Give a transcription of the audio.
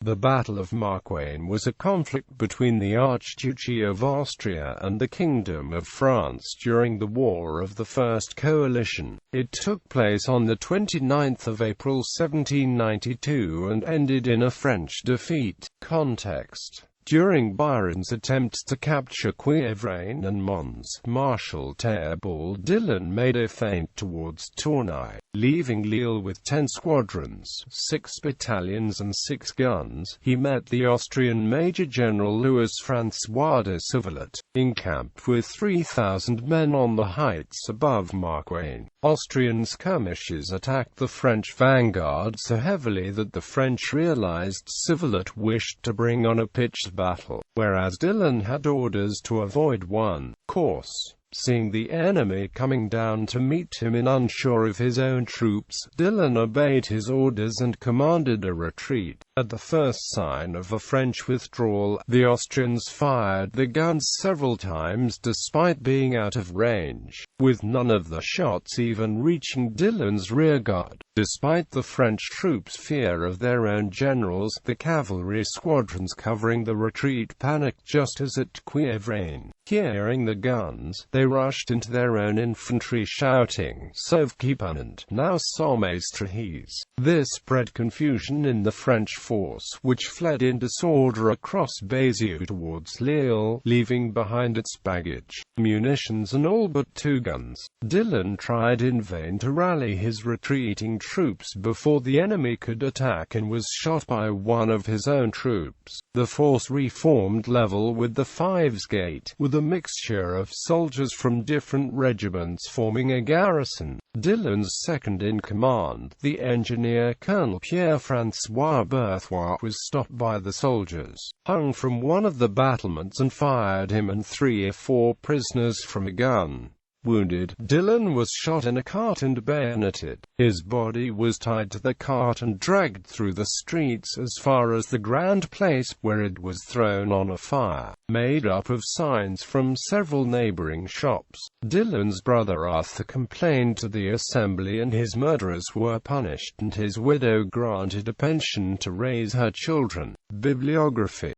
The Battle of Marquain was a conflict between the Archduchy of Austria and the Kingdom of France during the War of the First Coalition. It took place on the 29th of April 1792 and ended in a French defeat. Context: during Biron's attempts to capture Quievrain and Mons, Marshal Theobald Dillon made a feint towards Tournai, leaving Lille with 10 squadrons, 6 battalions and 6 guns. He met the Austrian Major General Louis-François de Suvelet, encamped with 3,000 men on the heights above Marquain. Austrian skirmishers attacked the French vanguard so heavily that the French realized Suvelet wished to bring on a pitched battle, whereas Dillon had orders to avoid one course. Seeing the enemy coming down to meet him and unsure of his own troops, Dillon obeyed his orders and commanded a retreat. At the first sign of a French withdrawal, the Austrians fired the guns several times despite being out of range, with none of the shots even reaching Dillon's rearguard. Despite the French troops' fear of their own generals, the cavalry squadrons covering the retreat panicked just as at Quievrain. Hearing the guns, they rushed into their own infantry shouting, "Sauve qui peut, now sommes trahis." This spread confusion in the French force, which fled in disorder across Bézieux towards Lille, leaving behind its baggage, munitions and all but 2 guns. Dillon tried in vain to rally his retreating troops before the enemy could attack and was shot by one of his own troops. The force reformed level with the Fives Gate, with a mixture of soldiers from different regiments forming a garrison. Dillon's second-in-command, the engineer Colonel Pierre-François Berthois, was stopped by the soldiers, hung from one of the battlements and fired him and 3 or 4 prisoners from a gun. Wounded, Dillon was shot in a cart and bayoneted. His body was tied to the cart and dragged through the streets as far as the Grand Place, where it was thrown on a fire, made up of signs from several neighboring shops. Dillon's brother Arthur complained to the assembly and his murderers were punished and his widow granted a pension to raise her children. Bibliography